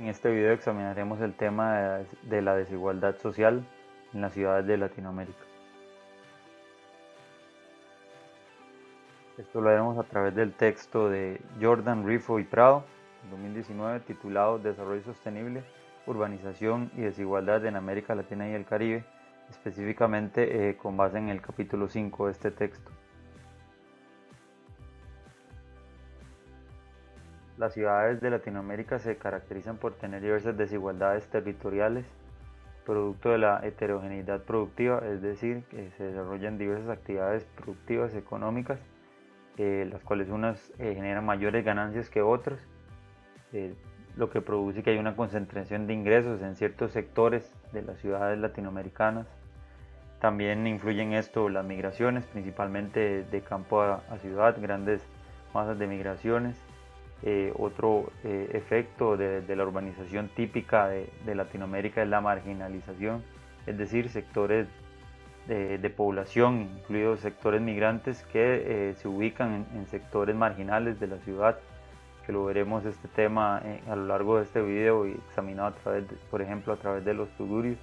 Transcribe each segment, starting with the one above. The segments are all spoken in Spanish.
En este video examinaremos el tema de la desigualdad social en las ciudades de Latinoamérica. Esto lo haremos a través del texto de Jordan, Rifo y Prado, 2019, titulado Desarrollo Sostenible, Urbanización y Desigualdad en América Latina y el Caribe, específicamente con base en el capítulo 5 de este texto. Las ciudades de Latinoamérica se caracterizan por tener diversas desigualdades territoriales, producto de la heterogeneidad productiva, es decir, que se desarrollan diversas actividades productivas económicas, las cuales unas generan mayores ganancias que otras, lo que produce que haya una concentración de ingresos en ciertos sectores de las ciudades latinoamericanas. También influyen esto las migraciones, principalmente de campo a ciudad, grandes masas de migraciones. Otro efecto de la urbanización típica de Latinoamérica es la marginalización, es decir, sectores de población, incluidos sectores migrantes que se ubican en sectores marginales de la ciudad, que lo veremos este tema a lo largo de este video y examinado a través por ejemplo, a través de los tugurios.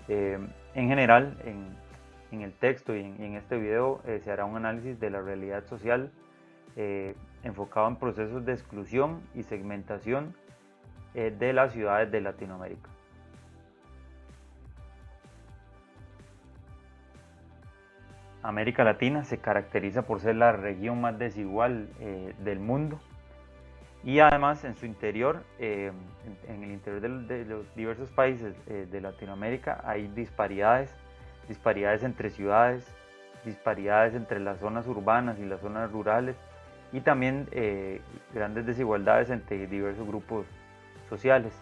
En general, en el texto y en este video se hará un análisis de la realidad social enfocado en procesos de exclusión y segmentación de las ciudades de Latinoamérica. América Latina se caracteriza por ser la región más desigual del mundo y además en su interior, en el interior de los diversos países de Latinoamérica hay disparidades entre ciudades, disparidades entre las zonas urbanas y las zonas rurales, y también grandes desigualdades entre diversos grupos sociales.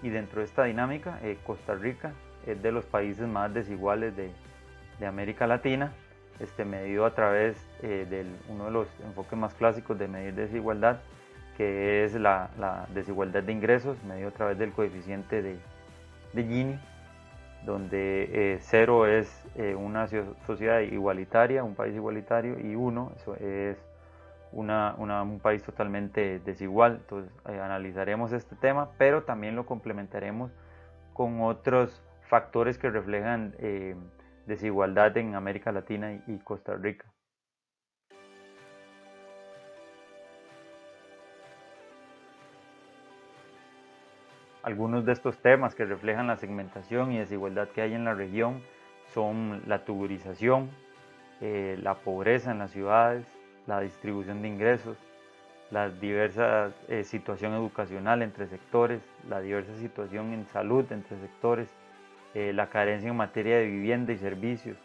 Y dentro de esta dinámica, Costa Rica es de los países más desiguales de América Latina, medido a través de uno de los enfoques más clásicos de medir desigualdad, que es la desigualdad de ingresos, medido a través del coeficiente de Gini, donde 0 es una sociedad igualitaria, un país igualitario, y 1 es un país totalmente desigual. Entonces analizaremos este tema, pero también lo complementaremos con otros factores que reflejan desigualdad en América Latina y Costa Rica. Algunos de estos temas que reflejan la segmentación y desigualdad que hay en la región son la tugurización, la pobreza en las ciudades, la distribución de ingresos, la diversa situación educacional entre sectores, la diversa situación en salud entre sectores, la carencia en materia de vivienda y servicios,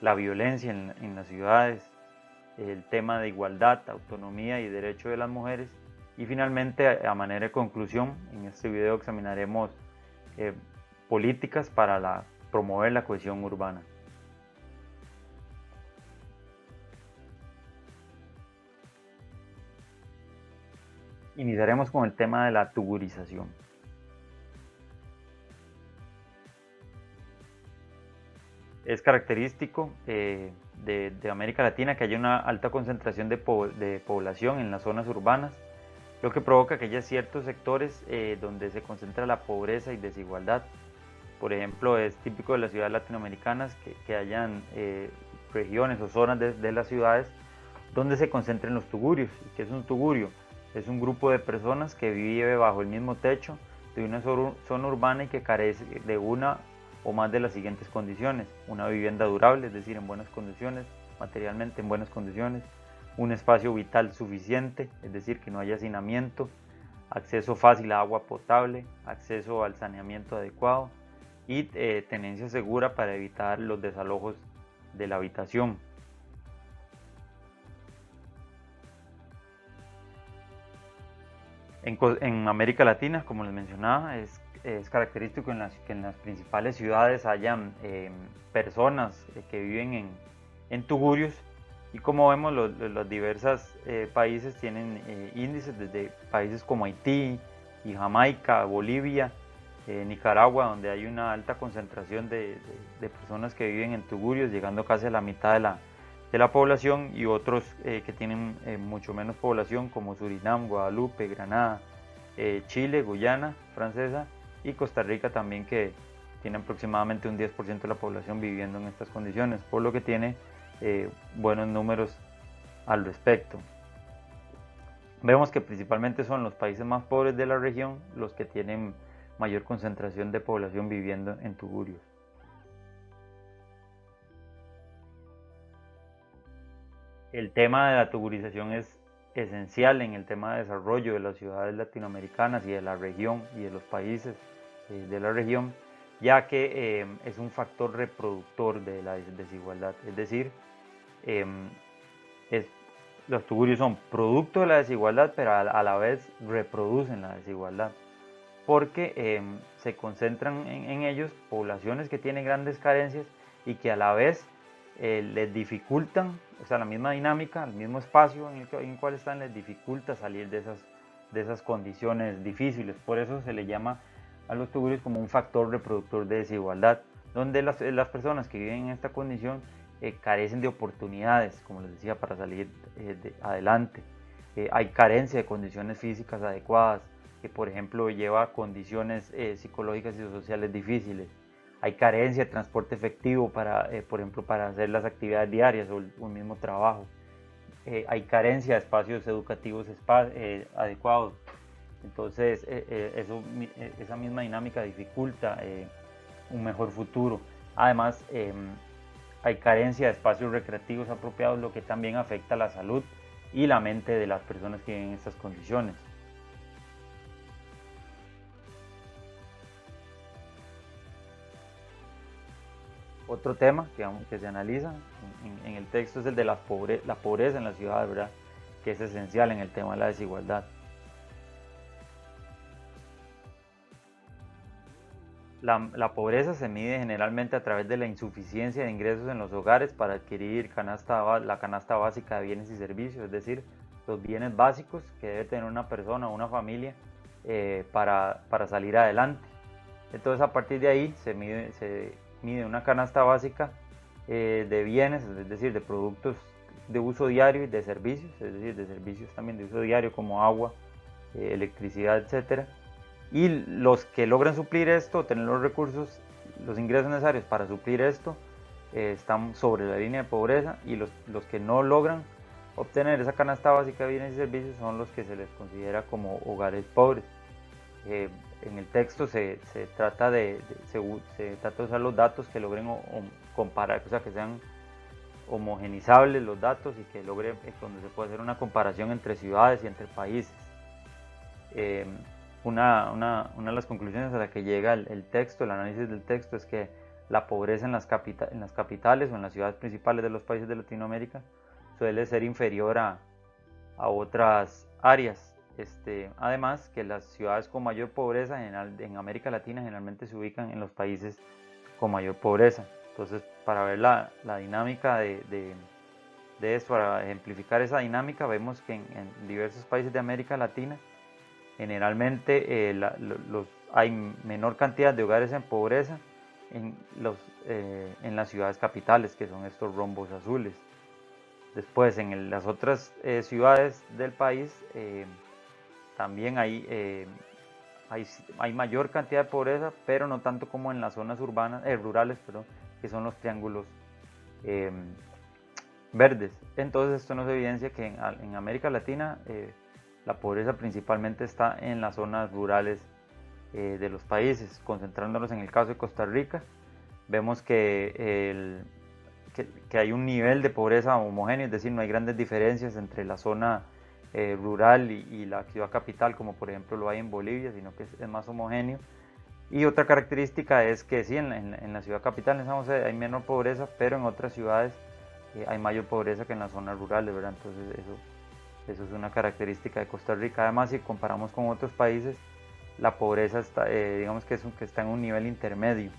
la violencia en las ciudades, el tema de igualdad, autonomía y derecho de las mujeres. Y finalmente, a manera de conclusión, en este video examinaremos políticas para promover la cohesión urbana. Iniciaremos con el tema de la tugurización. Es característico de América Latina que haya una alta concentración de población en las zonas urbanas, lo que provoca que haya ciertos sectores donde se concentra la pobreza y desigualdad. Por ejemplo, es típico de las ciudades latinoamericanas que hayan regiones o zonas de las ciudades donde se concentren los tugurios. ¿Qué es un tugurio? Es un grupo de personas que vive bajo el mismo techo de una zona urbana y que carece de una o más de las siguientes condiciones: una vivienda durable, es decir, en buenas condiciones, materialmente en buenas condiciones, un espacio vital suficiente, es decir, que no haya hacinamiento, acceso fácil a agua potable, acceso al saneamiento adecuado y tenencia segura para evitar los desalojos de la habitación. En América Latina, como les mencionaba, es característico que en las principales ciudades hayan personas que viven en tugurios, y como vemos los diversos países tienen índices desde países como Haití y Jamaica, Bolivia, Nicaragua, donde hay una alta concentración de personas que viven en tugurios, llegando casi a la mitad de la población, y otros que tienen mucho menos población, como Surinam, Guadalupe, Granada, Chile, Guyana Francesa y Costa Rica también, que tiene aproximadamente un 10% de la población viviendo en estas condiciones, por lo que tiene buenos números al respecto. Vemos que principalmente son los países más pobres de la región los que tienen mayor concentración de población viviendo en tugurios. El tema de la tugurización es esencial en el tema de desarrollo de las ciudades latinoamericanas y de la región y de los países de la región, ya que es un factor reproductor de la desigualdad. Es decir, los tugurios son producto de la desigualdad, pero a la vez reproducen la desigualdad, porque se concentran en ellos poblaciones que tienen grandes carencias y que a la vez les dificultan, o sea, la misma dinámica, el mismo espacio en el cual están, les dificulta salir de esas condiciones difíciles. Por eso se le llama a los tugurios como un factor reproductor de desigualdad, donde las personas que viven en esta condición carecen de oportunidades, como les decía, para salir adelante. Hay carencia de condiciones físicas adecuadas, que por ejemplo lleva a condiciones psicológicas y sociales difíciles. Hay carencia de transporte efectivo para, por ejemplo, para hacer las actividades diarias o el mismo trabajo. Hay carencia de espacios educativos adecuados. Entonces, esa misma dinámica dificulta un mejor futuro. Además, hay carencia de espacios recreativos apropiados, lo que también afecta la salud y la mente de las personas que viven en estas condiciones. Otro tema que se analiza en el texto es el de la pobreza en las ciudades, ¿verdad? Que es esencial en el tema de la desigualdad. La pobreza se mide generalmente a través de la insuficiencia de ingresos en los hogares para adquirir la canasta básica de bienes y servicios, es decir, los bienes básicos que debe tener una persona o una familia para salir adelante. Entonces, a partir de ahí se mide una canasta básica de bienes, es decir, de productos de uso diario y de servicios, es decir, de servicios también de uso diario como agua, electricidad, etcétera. Y los que logran suplir esto, tener los recursos, los ingresos necesarios para suplir esto, están sobre la línea de pobreza, y los que no logran obtener esa canasta básica de bienes y servicios son los que se les considera como hogares pobres. En el texto se trata de usar los datos que logren comparar, o sea, que sean homogenizables los datos y que logren, donde se puede hacer una comparación entre ciudades y entre países. Una de las conclusiones a la que llega el texto, el análisis del texto, es que la pobreza en las capitales o en las ciudades principales de los países de Latinoamérica suele ser inferior a otras áreas. Además, que las ciudades con mayor pobreza en América Latina generalmente se ubican en los países con mayor pobreza. Entonces, para ver la dinámica de esto, para ejemplificar esa dinámica, vemos que en diversos países de América Latina generalmente hay menor cantidad de hogares en pobreza en las ciudades capitales, que son estos rombos azules. Después, en las otras ciudades del país también hay mayor cantidad de pobreza, pero no tanto como en las zonas rurales, que son los triángulos verdes. Entonces, esto nos evidencia que en América Latina la pobreza principalmente está en las zonas rurales de los países. Concentrándonos en el caso de Costa Rica, vemos que hay un nivel de pobreza homogéneo, es decir, no hay grandes diferencias entre la zona rural y la ciudad capital, como por ejemplo lo hay en Bolivia, sino que es más homogéneo. Y otra característica es que sí, en la ciudad capital, en San José, hay menor pobreza, pero en otras ciudades hay mayor pobreza que en las zonas rurales, ¿verdad? Entonces eso es una característica de Costa Rica. Además, si comparamos con otros países, la pobreza digamos que está en un nivel intermedio,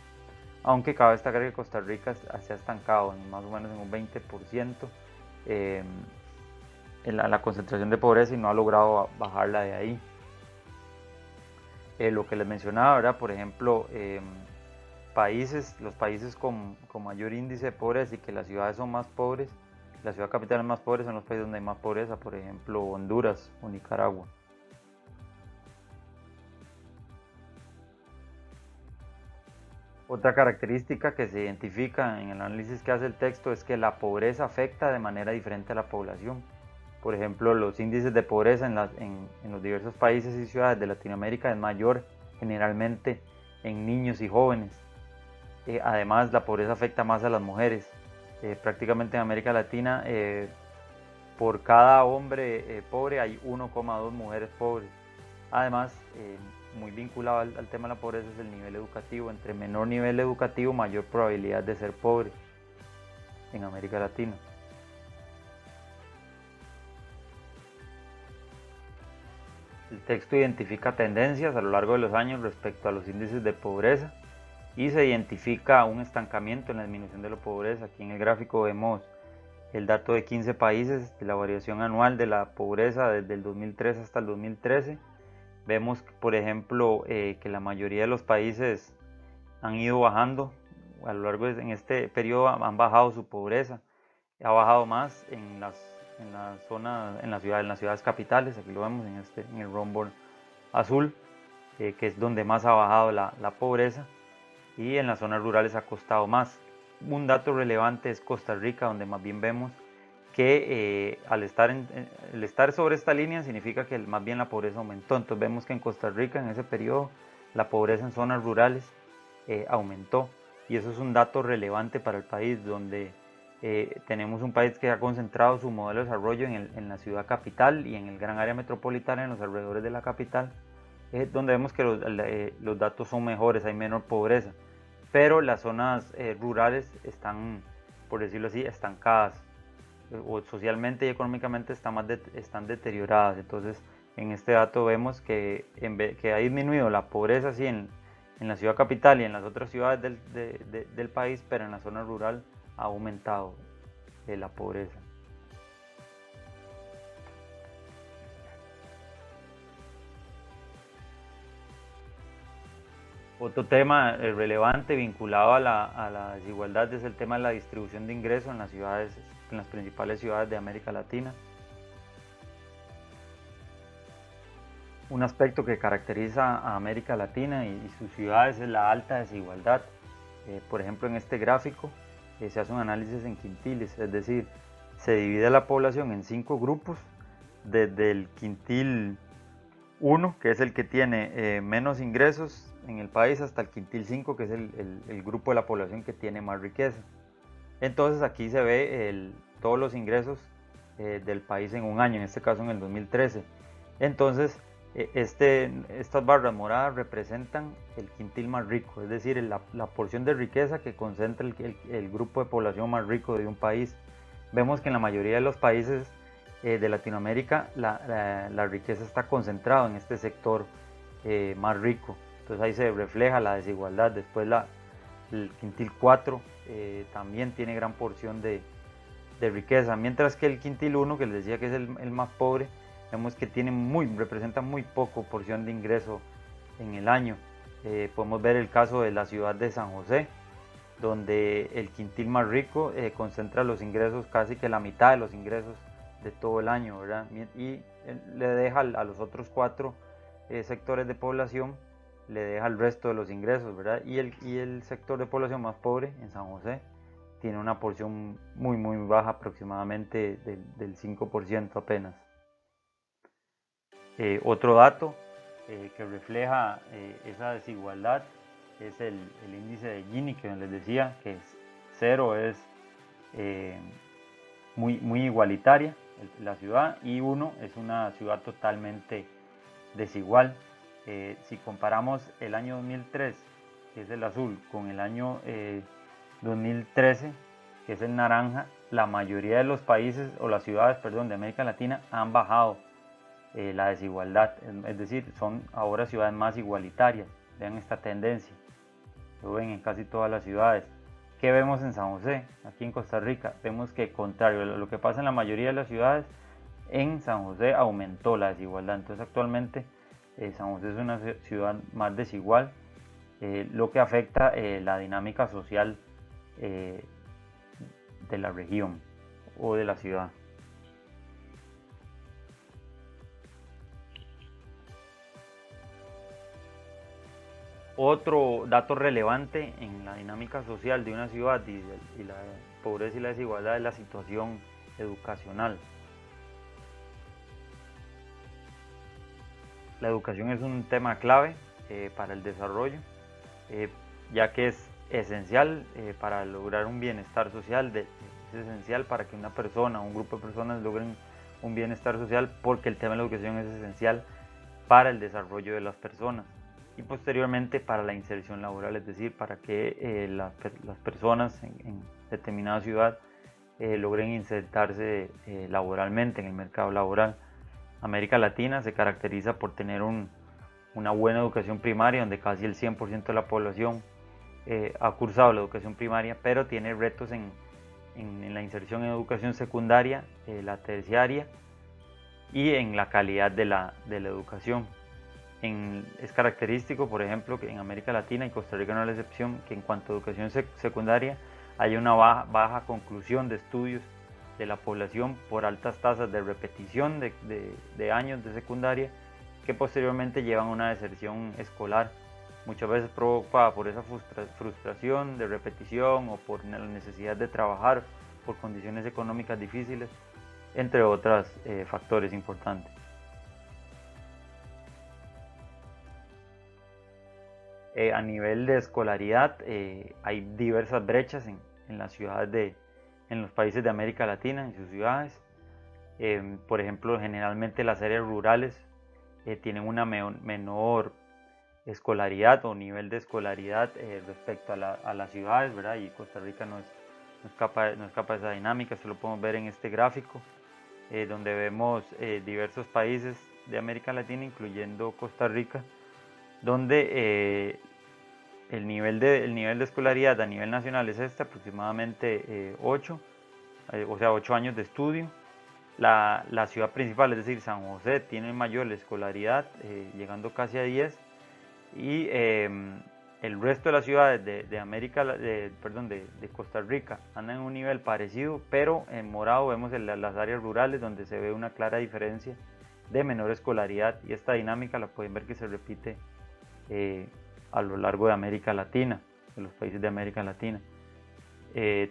aunque cabe destacar que Costa Rica se ha estancado más o menos en un 20% en la concentración de pobreza, y no ha logrado bajarla de ahí. Lo que les mencionaba, ¿verdad? Por ejemplo, los países con mayor índice de pobreza y que las ciudades son más pobres, la ciudad capital es más pobre, son los países donde hay más pobreza, por ejemplo Honduras o Nicaragua. Otra característica que se identifica en el análisis que hace el texto es que la pobreza afecta de manera diferente a la población. Por ejemplo, los índices de pobreza en los diversos países y ciudades de Latinoamérica es mayor generalmente en niños y jóvenes. Además, la pobreza afecta más a las mujeres. Prácticamente en América Latina, por cada hombre pobre hay 1,2 mujeres pobres. Además, muy vinculado al tema de la pobreza es el nivel educativo. Entre menor nivel educativo, mayor probabilidad de ser pobre en América Latina. El texto identifica tendencias a lo largo de los años respecto a los índices de pobreza y se identifica un estancamiento en la disminución de la pobreza. Aquí en el gráfico vemos el dato de 15 países de la variación anual de la pobreza desde el 2003 hasta el 2013. Vemos, por ejemplo, que la mayoría de los países han ido bajando a lo largo de en este periodo, han bajado su pobreza. Ha bajado más en las zonas, en las ciudades capitales. Aquí lo vemos en el rombo azul, que es donde más ha bajado la pobreza, y en las zonas rurales ha costado más. Un dato relevante es Costa Rica, donde más bien vemos que al el estar sobre esta línea significa que más bien la pobreza aumentó. Entonces vemos que en Costa Rica en ese periodo la pobreza en zonas rurales aumentó, y eso es un dato relevante para el país, donde tenemos un país que ha concentrado su modelo de desarrollo en la ciudad capital y en el gran área metropolitana, en los alrededores de la capital, donde vemos que los datos son mejores, hay menor pobreza, pero las zonas rurales están, por decirlo así, estancadas, o socialmente y económicamente están deterioradas. Entonces, en este dato vemos que, que ha disminuido la pobreza sí, en la ciudad capital y en las otras ciudades del país, pero en la zona rural ha aumentado la pobreza. Otro tema relevante vinculado a la desigualdad es el tema de la distribución de ingresos en las ciudades, en las principales ciudades de América Latina. Un aspecto que caracteriza a América Latina y sus ciudades es la alta desigualdad. Por ejemplo, en este gráfico se hace un análisis en quintiles, es decir, se divide la población en 5 grupos, desde el quintil 1, que es el que tiene menos ingresos en el país, hasta el quintil 5, que es el grupo de la población que tiene más riqueza. Entonces aquí se ve todos los ingresos del país en un año, en este caso en el 2013. Entonces, estas barras moradas representan el quintil más rico, es decir, la porción de riqueza que concentra el grupo de población más rico de un país. Vemos que en la mayoría de los países de Latinoamérica la riqueza está concentrada en este sector más rico. Entonces ahí se refleja la desigualdad. Después el quintil 4 también tiene gran porción de riqueza, mientras que el quintil 1, que les decía que es el más pobre, vemos que representa muy poco porción de ingreso en el año. Podemos ver el caso de la ciudad de San José, donde el quintil más rico concentra los ingresos, casi que la mitad de los ingresos de todo el año, ¿verdad? Y le deja a los otros 4 sectores de población, le deja el resto de los ingresos, ¿verdad? Y el sector de población más pobre en San José tiene una porción muy baja, aproximadamente del 5% apenas. Otro dato que refleja esa desigualdad es el índice de Gini, que les decía que 0 es muy igualitaria la ciudad, y 1 es una ciudad totalmente desigual. Si comparamos el año 2003, que es el azul, con el año 2013, que es el naranja, la mayoría de los países o las ciudades, perdón, de América Latina han bajado la desigualdad, es decir, son ahora ciudades más igualitarias. Vean esta tendencia, lo ven en casi todas las ciudades. ¿Qué vemos en San José? Aquí en Costa Rica vemos que, contrario a lo que pasa en la mayoría de las ciudades, en San José aumentó la desigualdad. Entonces actualmente San José es una ciudad más desigual, lo que afecta la dinámica social de la región o de la ciudad. Otro dato relevante en la dinámica social de una ciudad y la pobreza y la desigualdad es la situación educacional. La educación es un tema clave para el desarrollo, ya que es esencial para lograr un bienestar social, es esencial para que una persona o un grupo de personas logren un bienestar social, porque el tema de la educación es esencial para el desarrollo de las personas y posteriormente para la inserción laboral, es decir, para que las personas en determinada ciudad logren insertarse laboralmente en el mercado laboral. América Latina se caracteriza por tener una buena educación primaria, donde casi el 100% de la población ha cursado la educación primaria, pero tiene retos en la inserción en educación secundaria, la terciaria y en la calidad de la educación. Es característico, por ejemplo, que en América Latina, y Costa Rica no es la excepción, que en cuanto a educación secundaria hay una baja conclusión de estudios de la población por altas tasas de repetición de años de secundaria, que posteriormente llevan a una deserción escolar, muchas veces provocada por esa frustración de repetición o por la necesidad de trabajar, por condiciones económicas difíciles, entre otros factores importantes. A nivel de escolaridad hay diversas brechas en las ciudades en los países de América Latina, en sus ciudades. Por ejemplo, generalmente las áreas rurales tienen una menor escolaridad o nivel de escolaridad respecto a las ciudades, ¿verdad? Y Costa Rica no escapa de esa dinámica. Esto lo podemos ver en este gráfico, donde vemos diversos países de América Latina, incluyendo Costa Rica, donde el nivel de escolaridad a nivel nacional es aproximadamente 8, o sea, 8 años de estudio. La ciudad principal, es decir, San José, tiene mayor escolaridad, llegando casi a 10, y el resto de las ciudades de Costa Rica andan en un nivel parecido, pero en morado vemos las áreas rurales donde se ve una clara diferencia de menor escolaridad, y esta dinámica la pueden ver que se repite a lo largo de América Latina, de los países de América Latina.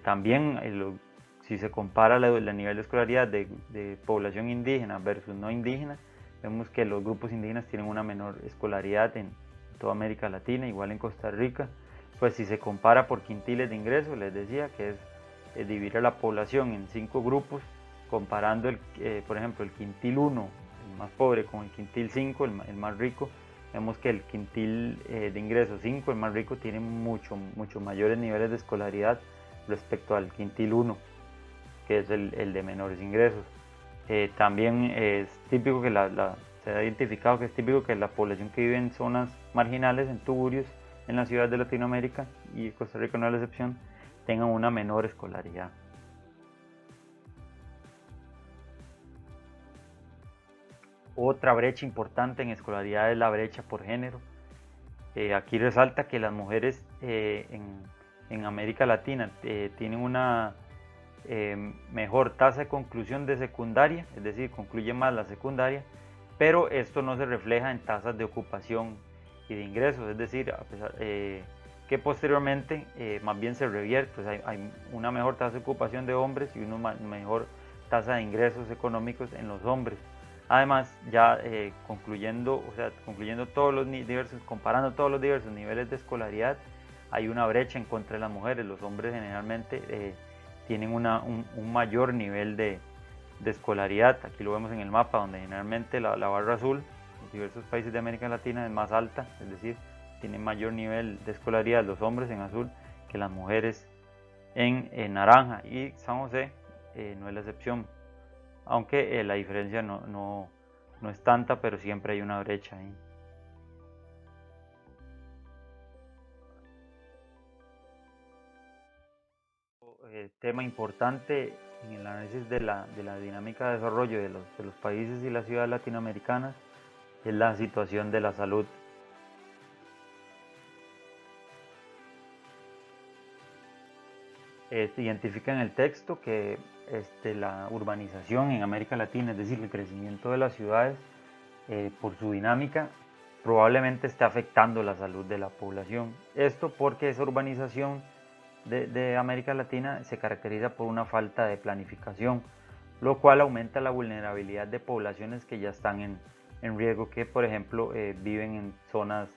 También si se compara el nivel de escolaridad de población indígena versus no indígena, vemos que los grupos indígenas tienen una menor escolaridad en toda América Latina, igual en Costa Rica. Pues si se compara por quintiles de ingresos, les decía que es dividir a la población en 5 grupos, comparando por ejemplo el quintil 1, el más pobre, con el quintil 5, el más rico. Vemos que el quintil de ingresos 5, el más rico, tiene mucho mayores niveles de escolaridad respecto al quintil 1, que es el de menores ingresos. También es típico que se ha identificado que es típico que la población que vive en zonas marginales, en tugurios, en las ciudades de Latinoamérica, y Costa Rica no es la excepción, tengan una menor escolaridad. Otra brecha importante en escolaridad es la brecha por género. Aquí resalta que las mujeres en América Latina tienen una mejor tasa de conclusión de secundaria, es decir, concluyen más la secundaria, pero esto no se refleja en tasas de ocupación y de ingresos, es decir, que posteriormente más bien se revierte. O sea, hay una mejor tasa de ocupación de hombres y una mejor tasa de ingresos económicos en los hombres. Además, ya concluyendo todos los diversos, comparando todos los diversos niveles de escolaridad, hay una brecha en contra de las mujeres. Los hombres generalmente tienen un mayor nivel de escolaridad. Aquí lo vemos en el mapa, donde generalmente la barra azul, en los diversos países de América Latina, es más alta, es decir, tienen mayor nivel de escolaridad los hombres en azul que las mujeres en naranja, y San José no es la excepción, aunque la diferencia no es tanta, pero siempre hay una brecha ahí. Tema importante en el análisis de la dinámica de desarrollo de los países y las ciudades latinoamericanas es la situación de la salud. Identifica en el texto que la urbanización en América Latina, es decir, el crecimiento de las ciudades por su dinámica, probablemente esté afectando la salud de la población. Esto porque esa urbanización de América Latina se caracteriza por una falta de planificación, lo cual aumenta la vulnerabilidad de poblaciones que ya están en riesgo, que por ejemplo viven en zonas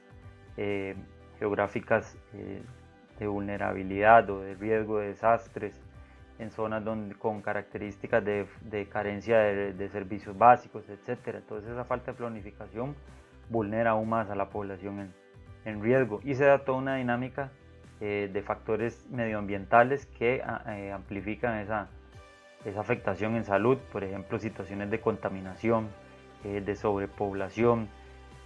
geográficas de vulnerabilidad o de riesgo de desastres, en zonas con características de carencia de servicios básicos, etc. Entonces esa falta de planificación vulnera aún más a la población en riesgo, y se da toda una dinámica de factores medioambientales que amplifican esa afectación en salud. Por ejemplo, situaciones de contaminación, de sobrepoblación,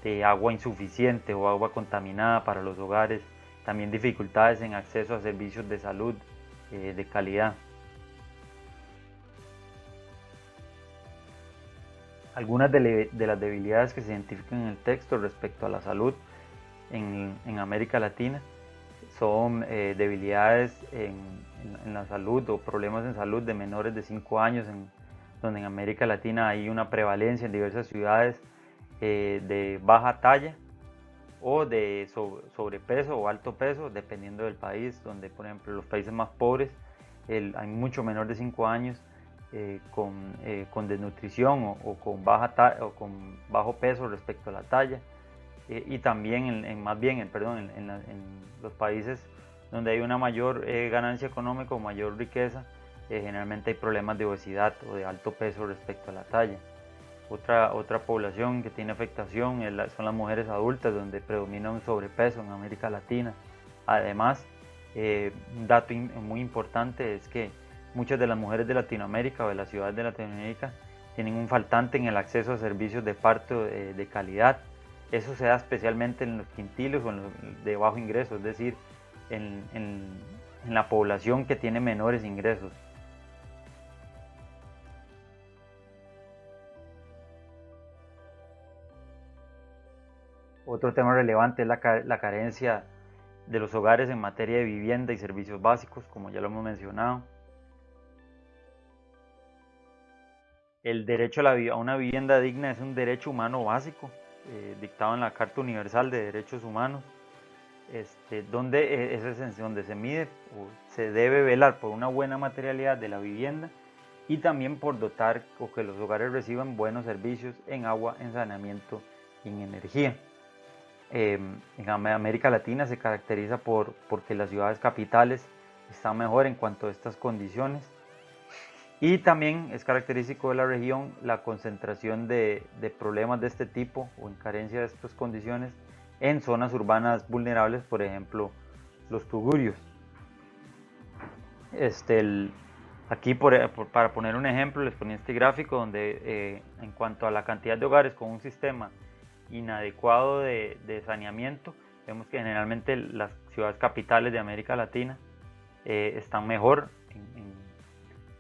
de agua insuficiente o agua contaminada para los hogares, también dificultades en acceso a servicios de salud de calidad. Algunas de las debilidades que se identifican en el texto respecto a la salud en América Latina son debilidades en la salud o problemas en salud de menores de 5 años, donde en América Latina hay una prevalencia en diversas ciudades de baja talla o de sobrepeso o alto peso, dependiendo del país, donde por ejemplo en los países más pobres hay mucho menor de 5 años con desnutrición o con bajo peso respecto a la talla. Y también en los países donde hay una mayor ganancia económica o mayor riqueza, generalmente hay problemas de obesidad o de alto peso respecto a la talla. Otra población que tiene afectación son las mujeres adultas, donde predomina un sobrepeso en América Latina. Además, un dato muy importante es que muchas de las mujeres de Latinoamérica o de las ciudades de Latinoamérica tienen un faltante en el acceso a servicios de parto de calidad. Eso se da especialmente en los quintiles o en los de bajo ingreso, es decir, en la población que tiene menores ingresos. Otro tema relevante es la carencia de los hogares en materia de vivienda y servicios básicos, como ya lo hemos mencionado. El derecho a una vivienda digna es un derecho humano básico, dictado en la Carta Universal de Derechos Humanos, donde se mide o se debe velar por una buena materialidad de la vivienda y también por dotar o que los hogares reciban buenos servicios en agua, en saneamiento y en energía. En América Latina se caracteriza porque las ciudades capitales están mejor en cuanto a estas condiciones, y también es característico de la región la concentración de problemas de este tipo o en carencia de estas condiciones en zonas urbanas vulnerables, por ejemplo los tugurios. Aquí para poner un ejemplo les ponía este gráfico donde en cuanto a la cantidad de hogares con un sistema inadecuado de saneamiento, vemos que generalmente las ciudades capitales de América Latina están mejor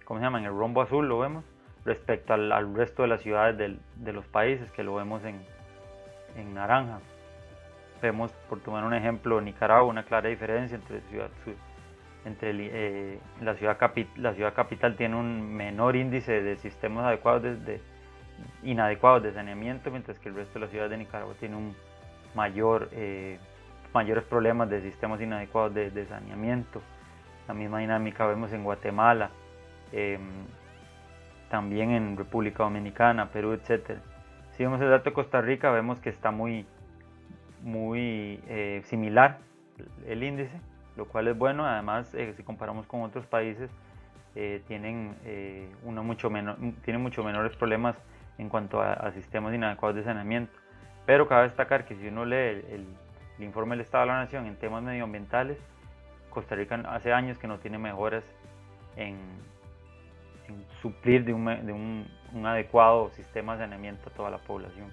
en el rombo azul, lo vemos, respecto al resto de las ciudades de los países, que lo vemos en naranja. Vemos, por tomar un ejemplo, Nicaragua, una clara diferencia la ciudad capital tiene un menor índice de sistemas inadecuados de saneamiento, mientras que el resto de las ciudades de Nicaragua tiene un mayores problemas de sistemas inadecuados de saneamiento. La misma dinámica vemos en Guatemala, también en República Dominicana, Perú, etc. Si vemos el dato de Costa Rica, vemos que está muy similar el índice, lo cual es bueno. Además, si comparamos con otros países, tienen mucho menores problemas en cuanto a sistemas inadecuados de saneamiento. Pero cabe destacar que si uno lee el informe del Estado de la Nación en temas medioambientales, Costa Rica hace años que no tiene mejoras en suplir de un adecuado sistema de saneamiento a toda la población.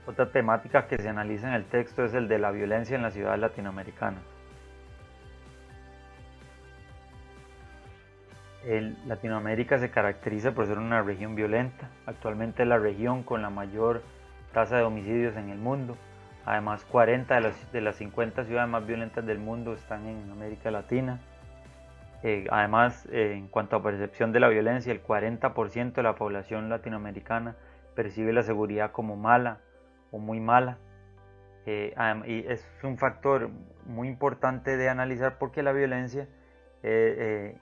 Otra temática que se analiza en el texto es el de la violencia en las ciudades latinoamericanas. Latinoamérica se caracteriza por ser una región violenta. Actualmente es la región con la mayor tasa de homicidios en el mundo. Además, 40 de las 50 ciudades más violentas del mundo están en América Latina. Además, en cuanto a percepción de la violencia, el 40% de la población latinoamericana percibe la seguridad como mala o muy mala. Y es un factor muy importante de analizar porque la violencia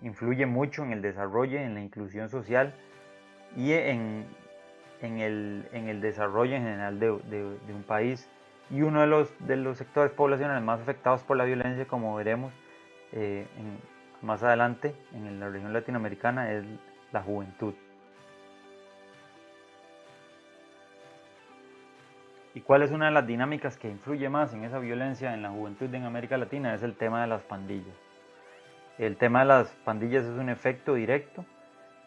influye mucho en el desarrollo, en la inclusión social y en el desarrollo en general de un país. Y uno de los sectores poblacionales más afectados por la violencia, como veremos más adelante en la región latinoamericana, es la juventud. ¿Y cuál es una de las dinámicas que influye más en esa violencia en la juventud en América Latina? Es el tema de las pandillas. El tema de las pandillas es un efecto directo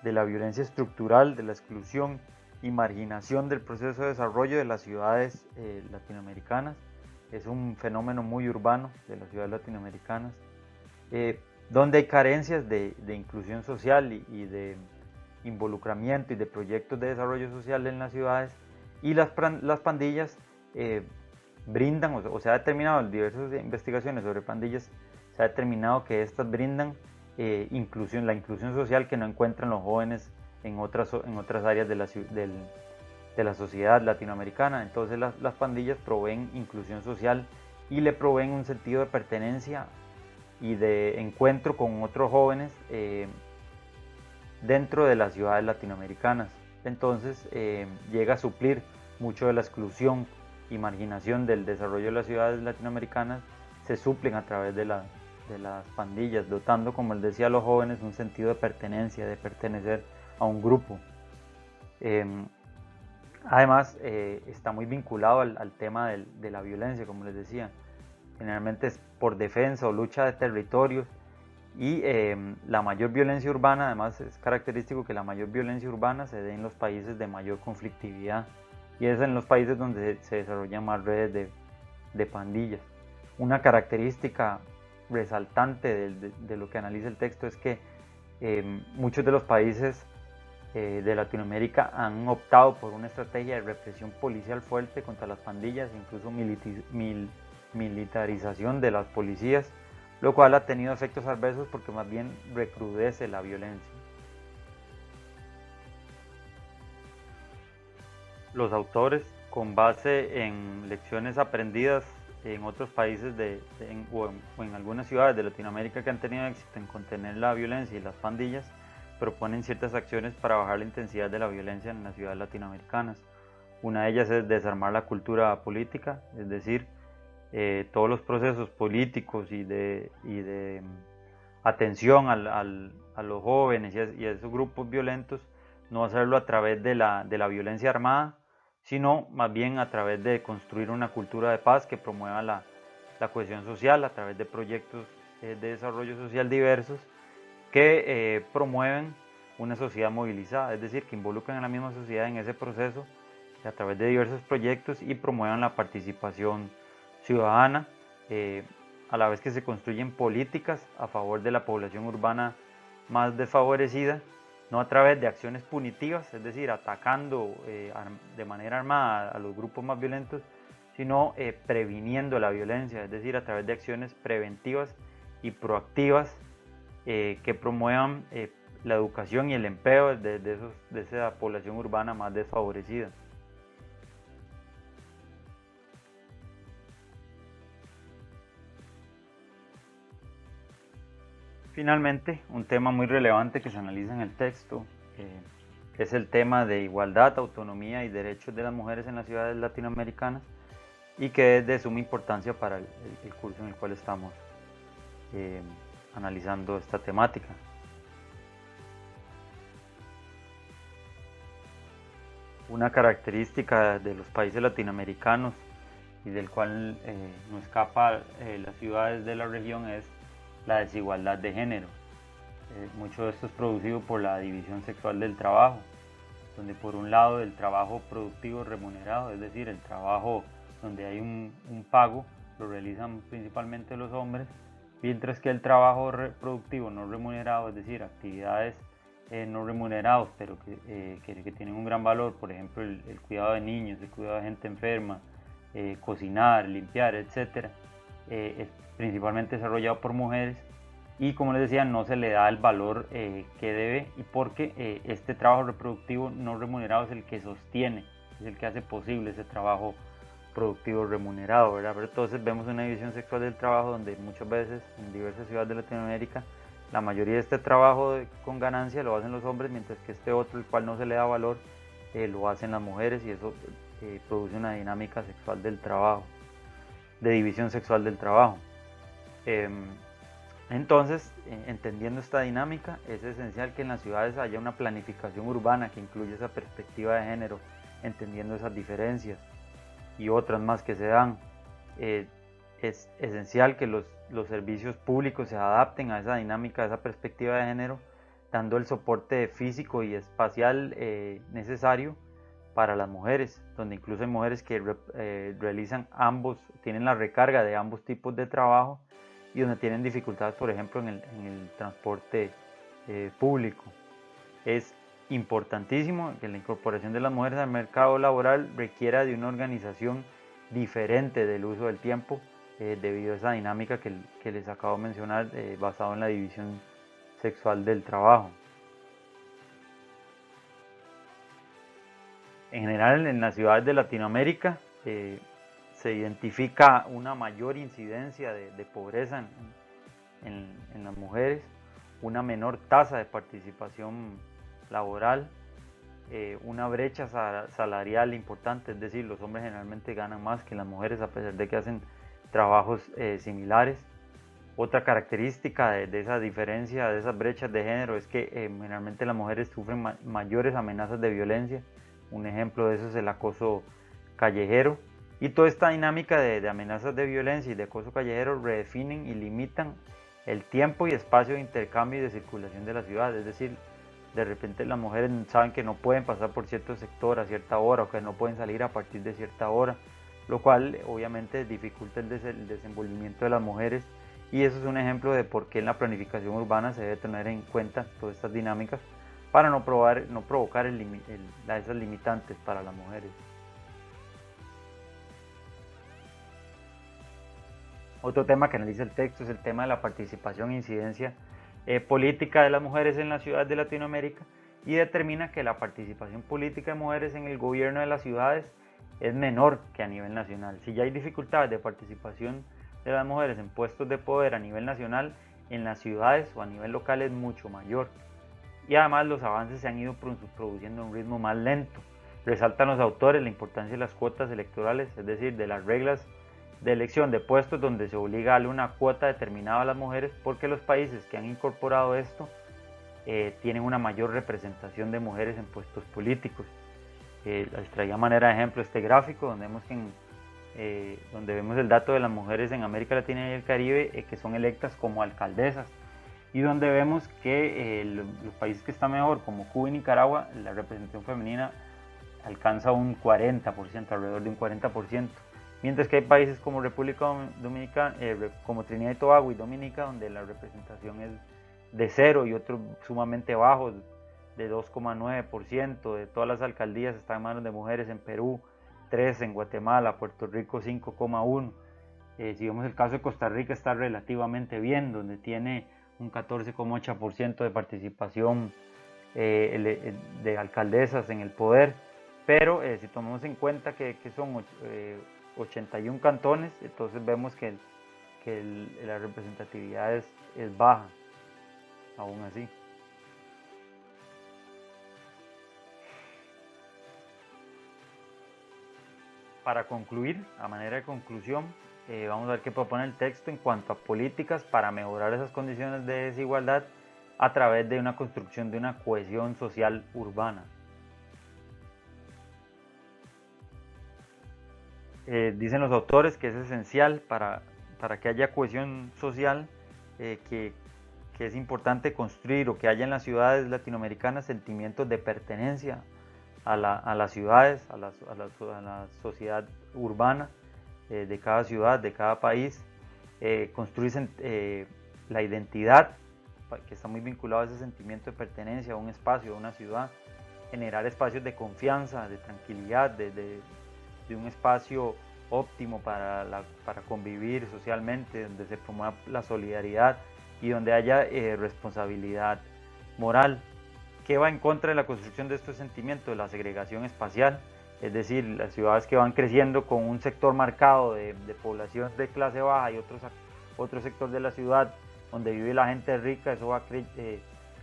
de la violencia estructural, de la exclusión y marginación del proceso de desarrollo de las ciudades latinoamericanas. Es un fenómeno muy urbano de las ciudades latinoamericanas, donde hay carencias de inclusión social y de involucramiento y de proyectos de desarrollo social en las ciudades, y las pandillas brindan, o se ha determinado en diversas investigaciones sobre pandillas, se ha determinado que estas brindan la inclusión social que no encuentran los jóvenes en otras áreas de la sociedad latinoamericana. Entonces las pandillas proveen inclusión social y le proveen un sentido de pertenencia y de encuentro con otros jóvenes dentro de las ciudades latinoamericanas. Entonces llega a suplir mucho de la exclusión y marginación del desarrollo de las ciudades latinoamericanas, se suplen a través de las pandillas, dotando, como él decía, a los jóvenes un sentido de pertenencia, de pertenecer a un grupo. Además, está muy vinculado al tema de la violencia, como les decía. Generalmente es por defensa o lucha de territorios, y la mayor violencia urbana, además es característico que la mayor violencia urbana se dé en los países de mayor conflictividad, y es en los países donde se desarrollan más redes de pandillas. Una característica resaltante de lo que analiza el texto es que muchos de los países de Latinoamérica han optado por una estrategia de represión policial fuerte contra las pandillas, incluso militarización de las policías, lo cual ha tenido efectos adversos porque más bien recrudece la violencia. Los autores, con base en lecciones aprendidas en otros países o en algunas ciudades de Latinoamérica que han tenido éxito en contener la violencia y las pandillas, proponen ciertas acciones para bajar la intensidad de la violencia en las ciudades latinoamericanas. Una de ellas es desarmar la cultura política, es decir, todos los procesos políticos y de atención a los jóvenes y a esos grupos violentos, no hacerlo a través de la violencia armada, sino más bien a través de construir una cultura de paz que promueva la cohesión social a través de proyectos de desarrollo social diversos que promueven una sociedad movilizada, es decir, que involucran a la misma sociedad en ese proceso a través de diversos proyectos y promuevan la participación ciudadana, a la vez que se construyen políticas a favor de la población urbana más desfavorecida, no a través de acciones punitivas, es decir, atacando de manera armada a los grupos más violentos, sino previniendo la violencia, es decir, a través de acciones preventivas y proactivas que promuevan la educación y el empleo de esa población urbana más desfavorecida. Finalmente, un tema muy relevante que se analiza en el texto es el tema de igualdad, autonomía y derechos de las mujeres en las ciudades latinoamericanas, y que es de suma importancia para el curso en el cual estamos analizando esta temática. Una característica de los países latinoamericanos y del cual no escapa las ciudades de la región es la desigualdad de género. Mucho de esto es producido por la división sexual del trabajo, donde por un lado el trabajo productivo remunerado, es decir, el trabajo donde hay un pago, lo realizan principalmente los hombres, mientras que el trabajo productivo no remunerado, es decir, actividades no remunerados, pero que tienen un gran valor, por ejemplo el cuidado de niños, el cuidado de gente enferma, cocinar, limpiar, etc., es principalmente desarrollado por mujeres, y como les decía, no se le da el valor que debe, y porque este trabajo reproductivo no remunerado es el que sostiene, es el que hace posible ese trabajo productivo remunerado, ¿verdad? Pero entonces vemos una división sexual del trabajo donde muchas veces en diversas ciudades de Latinoamérica la mayoría de este trabajo con ganancia lo hacen los hombres, mientras que este otro, el cual no se le da valor, lo hacen las mujeres, y eso produce una dinámica sexual del trabajo, de división sexual del trabajo. Entonces, entendiendo esta dinámica, es esencial que en las ciudades haya una planificación urbana que incluya esa perspectiva de género, entendiendo esas diferencias y otras más que se dan. Es esencial que los servicios públicos se adapten a esa dinámica, a esa perspectiva de género, dando el soporte físico y espacial necesario para las mujeres, donde incluso hay mujeres que realizan ambos, tienen la recarga de ambos tipos de trabajo, y donde tienen dificultades, por ejemplo, en el transporte público. Es importantísimo que la incorporación de las mujeres al mercado laboral requiera de una organización diferente del uso del tiempo, debido a esa dinámica que les acabo de mencionar, basado en la división sexual del trabajo. En general, en las ciudades de Latinoamérica se identifica una mayor incidencia de pobreza en las mujeres, una menor tasa de participación laboral, una brecha salarial importante, es decir, los hombres generalmente ganan más que las mujeres a pesar de que hacen trabajos similares. Otra característica de esa diferencia, de esas brechas de género, es que generalmente las mujeres sufren mayores amenazas de violencia. Un ejemplo de eso es el acoso callejero. Y toda esta dinámica de amenazas de violencia y de acoso callejero redefinen y limitan el tiempo y espacio de intercambio y de circulación de la ciudad. Es decir, de repente las mujeres saben que no pueden pasar por cierto sector a cierta hora, o que no pueden salir a partir de cierta hora, lo cual obviamente dificulta el desenvolvimiento de las mujeres. Y eso es un ejemplo de por qué en la planificación urbana se debe tener en cuenta todas estas dinámicas para no provocar esas limitantes para las mujeres. Otro tema que analiza el texto es el tema de la participación e incidencia política de las mujeres en las ciudades de Latinoamérica, y determina que la participación política de mujeres en el gobierno de las ciudades es menor que a nivel nacional. Si ya hay dificultades de participación de las mujeres en puestos de poder a nivel nacional, en las ciudades o a nivel local es mucho mayor. Y además los avances se han ido produciendo a un ritmo más lento. Resaltan los autores la importancia de las cuotas electorales, es decir, de las reglas de elección de puestos donde se obliga a darle una cuota determinada a las mujeres, porque los países que han incorporado esto tienen una mayor representación de mujeres en puestos políticos. Les traía a manera de ejemplo este gráfico donde vemos el dato de las mujeres en América Latina y el Caribe que son electas como alcaldesas, y donde vemos que los países que están mejor, como Cuba y Nicaragua, la representación femenina alcanza un 40%, alrededor de un 40%, mientras que hay países como República Dominicana, como Trinidad y Tobago y Dominica, donde la representación es de 0, y otros sumamente bajos, de 2,9%, de todas las alcaldías están en manos de mujeres en Perú, 3 en Guatemala, Puerto Rico 5,1. Si vemos el caso de Costa Rica, está relativamente bien, donde tiene un 14,8% de participación de alcaldesas en el poder, pero si tomamos en cuenta que son 81 cantones, entonces vemos que la representatividad es baja, aún así. Para concluir, a manera de conclusión, vamos a ver qué propone el texto en cuanto a políticas para mejorar esas condiciones de desigualdad a través de una construcción de una cohesión social urbana. Dicen los autores que es esencial para que haya cohesión social, que es importante construir, o que haya en las ciudades latinoamericanas sentimientos de pertenencia a las ciudades, a la sociedad urbana de cada ciudad, de cada país, construir la identidad, que está muy vinculado a ese sentimiento de pertenencia a un espacio, a una ciudad, generar espacios de confianza, de tranquilidad, de un espacio óptimo para convivir socialmente, donde se promueva la solidaridad, y donde haya responsabilidad moral. ¿Qué va en contra de la construcción de estos sentimientos? La segregación espacial, es decir, las ciudades que van creciendo con un sector marcado de población de clase baja y otro sector de la ciudad donde vive la gente rica. Eso va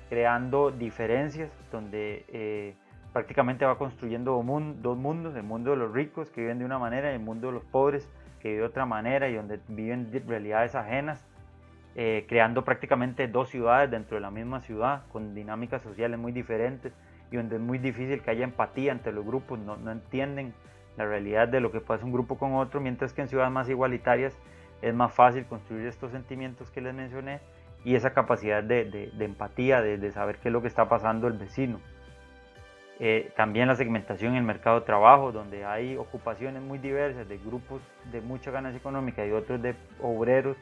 creando diferencias, donde prácticamente va construyendo dos mundos: el mundo de los ricos, que viven de una manera, y el mundo de los pobres, que vive de otra manera, y donde viven realidades ajenas, creando prácticamente dos ciudades dentro de la misma ciudad, con dinámicas sociales muy diferentes, y donde es muy difícil que haya empatía entre los grupos. No entienden la realidad de lo que pasa un grupo con otro, mientras que en ciudades más igualitarias es más fácil construir estos sentimientos que les mencioné, y esa capacidad de empatía, de saber qué es lo que está pasando el vecino. También la segmentación en el mercado de trabajo, donde hay ocupaciones muy diversas, de grupos de mucha ganancia económica y otros de obreros,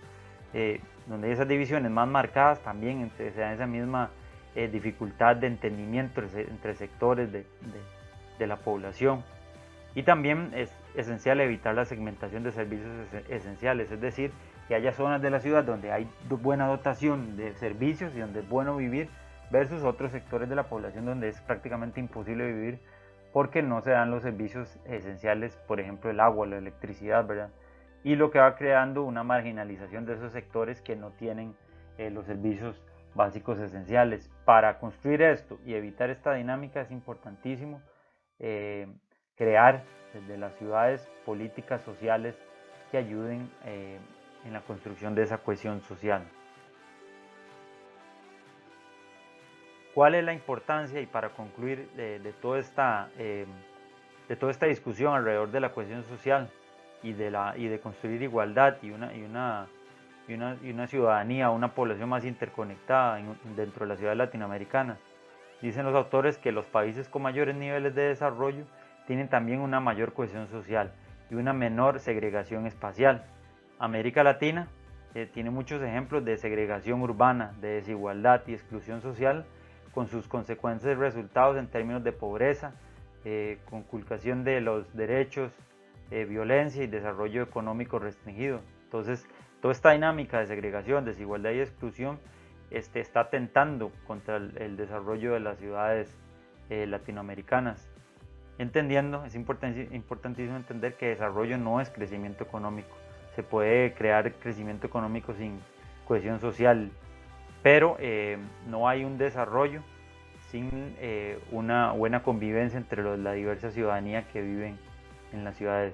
donde hay esas divisiones más marcadas. También se da esa misma dificultad de entendimiento entre sectores de la población. Y también es esencial evitar la segmentación de servicios esenciales, es decir, que haya zonas de la ciudad donde hay buena dotación de servicios y donde es bueno vivir, versus otros sectores de la población donde es prácticamente imposible vivir porque no se dan los servicios esenciales, por ejemplo el agua, la electricidad, ¿verdad? Y lo que va creando una marginalización de esos sectores que no tienen los servicios básicos esenciales. Para construir esto y evitar esta dinámica es importantísimo crear desde las ciudades políticas sociales que ayuden en la construcción de esa cohesión social. ¿Cuál es la importancia, y para concluir, de toda esta discusión alrededor de la cohesión social y de construir igualdad y una ciudadanía, una población más interconectada dentro de las ciudades latinoamericanas? Dicen los autores que los países con mayores niveles de desarrollo tienen también una mayor cohesión social y una menor segregación espacial. América Latina tiene muchos ejemplos de segregación urbana, de desigualdad y exclusión social, con sus consecuencias y resultados en términos de pobreza, conculcación de los derechos, violencia y desarrollo económico restringido. Entonces, toda esta dinámica de segregación, desigualdad y exclusión está atentando contra el desarrollo de las ciudades latinoamericanas. Entendiendo, es importantísimo entender que desarrollo no es crecimiento económico. Se puede crear crecimiento económico sin cohesión social, pero no hay un desarrollo sin una buena convivencia entre la diversa ciudadanía que viven en las ciudades.